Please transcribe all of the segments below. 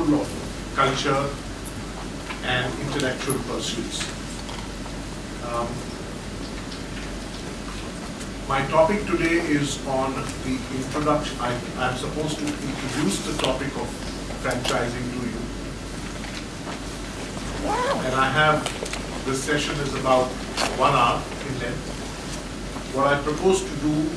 School of Culture and Intellectual Pursuits. My topic today is on the introduction. I'm supposed to introduce the topic of franchising to you. And I have, this session is about 1 hour in length. What I propose to do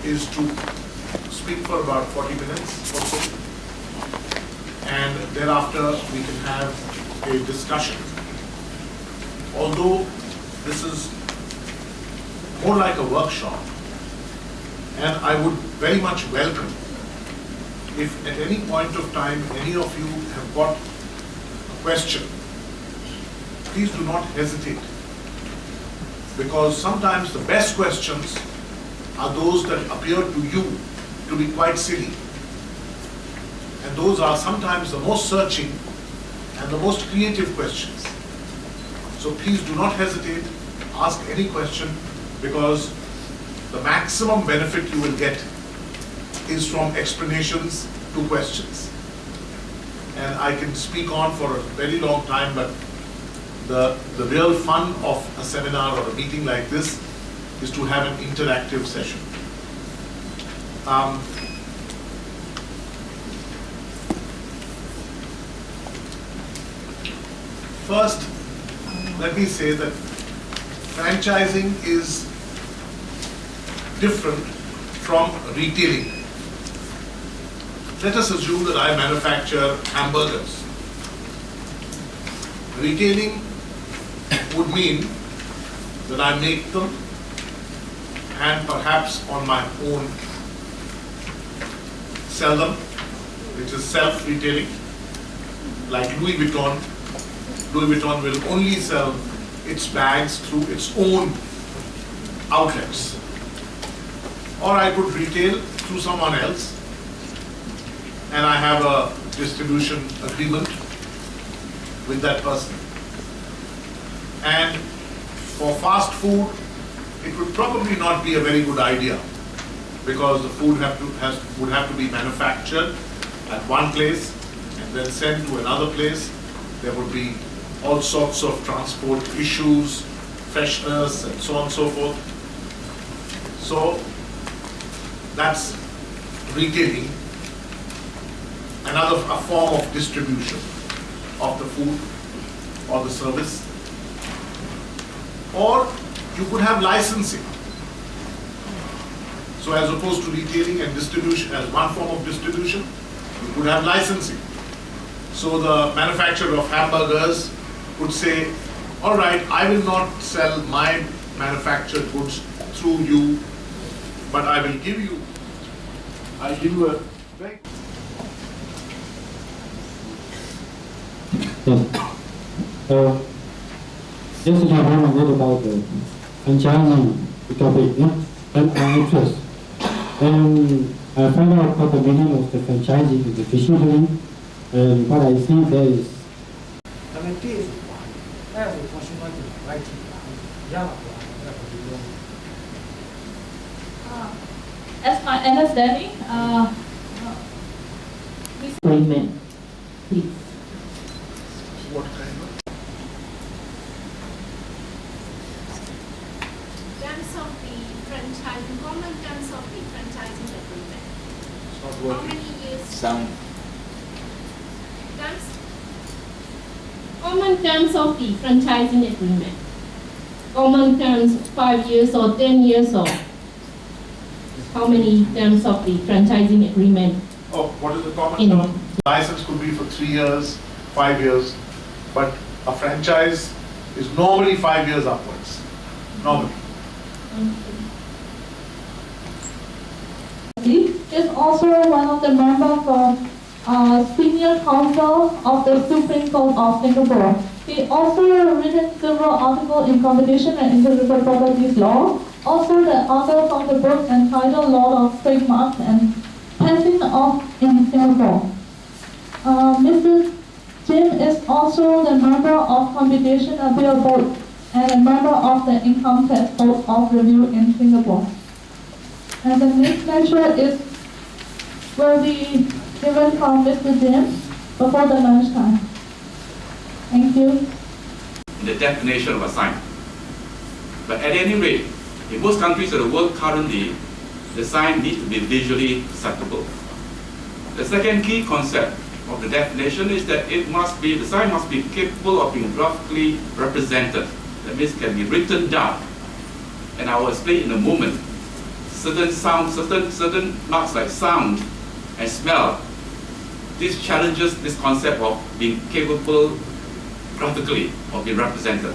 is to speak for about 40 minutes or so. And thereafter we can have a discussion. Although this is more like a workshop, and I would very much welcome if at any point of time any of you have got a question, please do not hesitate, because sometimes the best questions are those that appear to you to be quite silly, and those are sometimes the most searching and the most creative questions. So please do not hesitate, ask any question, because the maximum benefit you will get is from explanations to questions. And I can speak on for a very long time, but the real fun of a seminar or a meeting like this is to have an interactive session. First, let me say that franchising is different from retailing. Let us assume that I manufacture hamburgers. Retailing would mean that I make them and perhaps on my own sell them, which is self-retailing. Like Louis Vuitton will only sell its bags through its own outlets. Or I could retail through someone else, and I have a distribution agreement with that person. And for fast food, it would probably not be a very good idea, because the food would have to be manufactured at one place and then sent to another place. There would be all sorts of transport issues, freshness, and so on and so forth. So that's retailing, a form of distribution of the food or the service. Or you could have licensing. So as opposed to retailing and distribution as one form of distribution, you could have licensing. So the manufacturer of hamburgers would say, all right, I will not sell my manufactured goods through you, but I'll give you a very... Yes. Yesterday I read about the franchising topic and our interest. And I found out what the meaning of the franchising is efficiently, and what I see there is as my understanding, agreement, please. What kind of? Terms of the franchising, common terms of the franchising agreement. It's not How working. many years? Sound. Terms? Common terms of the franchising agreement. Common terms, 5 years or 10 years or how many terms of the franchising agreement? Oh, what is the common term? License could be for 3 years, 5 years, but a franchise is normally 5 years upwards. Normally. Is also one of the members of Senior Counsel of the Supreme Court of Singapore. He also written several articles in competition and intellectual properties law. Also the author of the book entitled Law of Trademarks and Passing Off in Singapore. Mr. Jim is also the member of Competition Appeal Board and a member of the Income Tax Board of Review in Singapore. And the next lecture will be given from Mr. Jim before the lunchtime. Thank you. The definition of a sign. But at any rate, in most countries of the world currently, the sign needs to be visually perceptible. The second key concept of the definition is that the sign must be capable of being graphically represented. That means it can be written down. And I will explain in a moment. Certain sounds, certain marks like sound and smell, this challenges this concept of being capable graphically of being represented.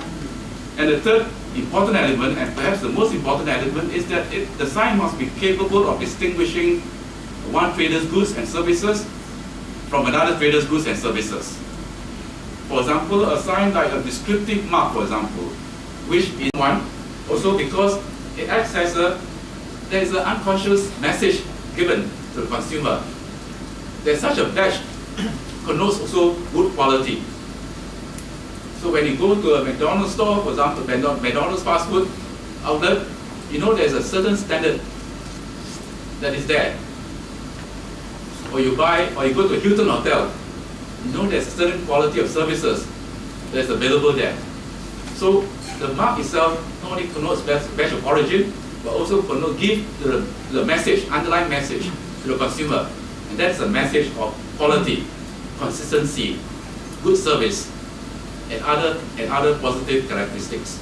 And the third important element, and perhaps the most important element, is that the sign must be capable of distinguishing one trader's goods and services from another trader's goods and services. For example, a sign like a descriptive mark, for example, which is one, also because it acts as there is an unconscious message given to the consumer. There's such a badge connotes also good quality. So when you go to a McDonald's store, for example, McDonald's fast food outlet, you know there's a certain standard that is there. Or you go to a Hilton hotel, you know there's a certain quality of services that's available there. So the mark itself not only connotes badge of origin, but also give the message, underlying message to the consumer. And that's a message of quality, consistency, good service, and other positive characteristics.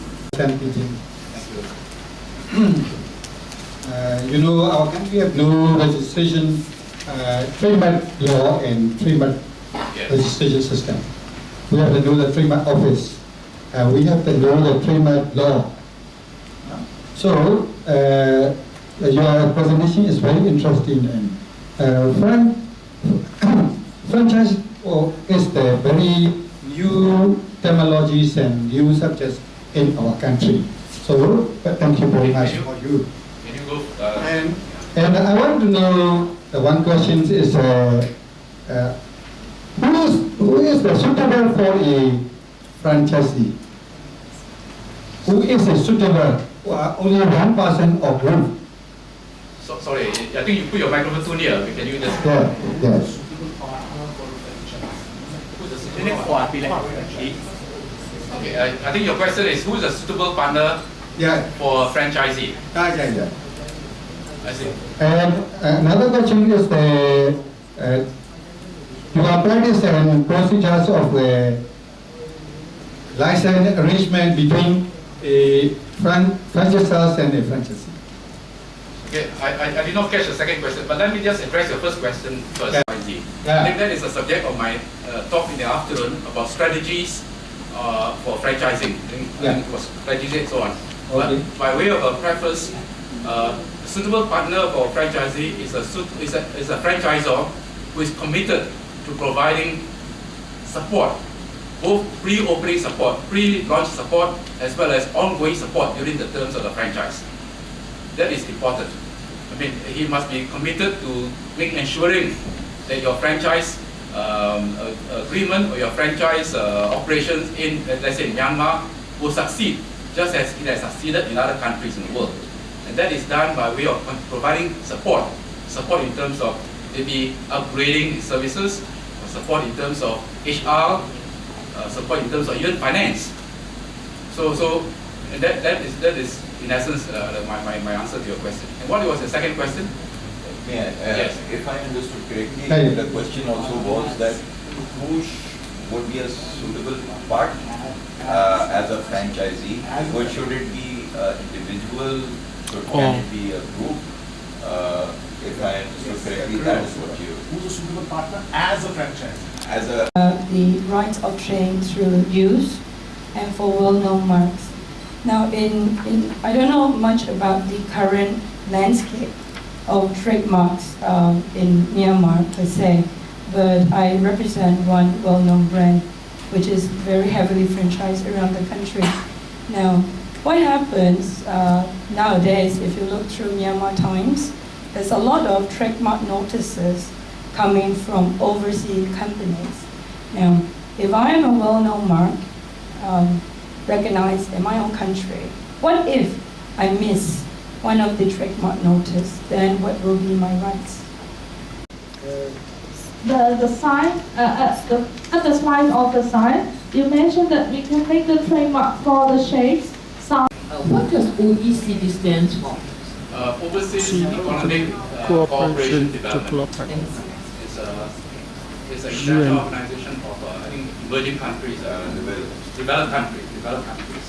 You know, our country have no registration, trademark law and trademark registration system. We have to know the trademark office. We have to know the trademark law. So, your presentation is very interesting, and franchise is the very new terminologies and new subjects in our country. So, thank you very much for you. Can you go? And I want to know, one question is, who is the suitable for a franchisee? Who is a suitable? Only one person or group? So, sorry, I think you put your microphone too near. Can you just? Yeah, yes. Okay, I think your question is who is a suitable partner for a franchisee? Yeah. I see. And another question is your practice and procedures of the license arrangement between a franchisor and a franchisee. Okay, I did not catch the second question, but let me just address your first question first. Yeah. I think that is a subject of my talk in the afternoon about strategies for franchising. I think it was strategies and so on. Okay. But by way of a preface, a suitable partner for franchisee is a franchisor who is committed to providing support, both pre-opening support, pre-launch support, as well as ongoing support during the terms of the franchise. That is important. I mean, he must be committed to ensuring that your franchise agreement or your franchise operations in, let's say, Myanmar will succeed, just as it has succeeded in other countries in the world. And that is done by way of providing support in terms of maybe upgrading services, support in terms of HR, support in terms of even finance. So and that is in essence my answer to your question. And what was the second question? Yes. If I understood correctly, the question also was that who would be a suitable part as a franchisee? Or should it be individual? Can it be a group? If I understood correctly, that is what you... Who's a suitable partner as a franchisee? As a... the rights of trade through use and for well-known marks. Now, I don't know much about the current landscape of trademarks in Myanmar per se, but I represent one well-known brand which is very heavily franchised around the country. Now, what happens nowadays, if you look through Myanmar Times, there's a lot of trademark notices coming from overseas companies. Now, if I am a well-known mark, recognized in my own country, what if I miss one of the trademark notice, then what will be my rights? the sign, at the spine of the sign, you mentioned that we can make the trademark for the shapes, sound. What does OECD stand for? Overseas Economic Cooperation Development. It's an international organization of, I think, emerging countries, developed countries.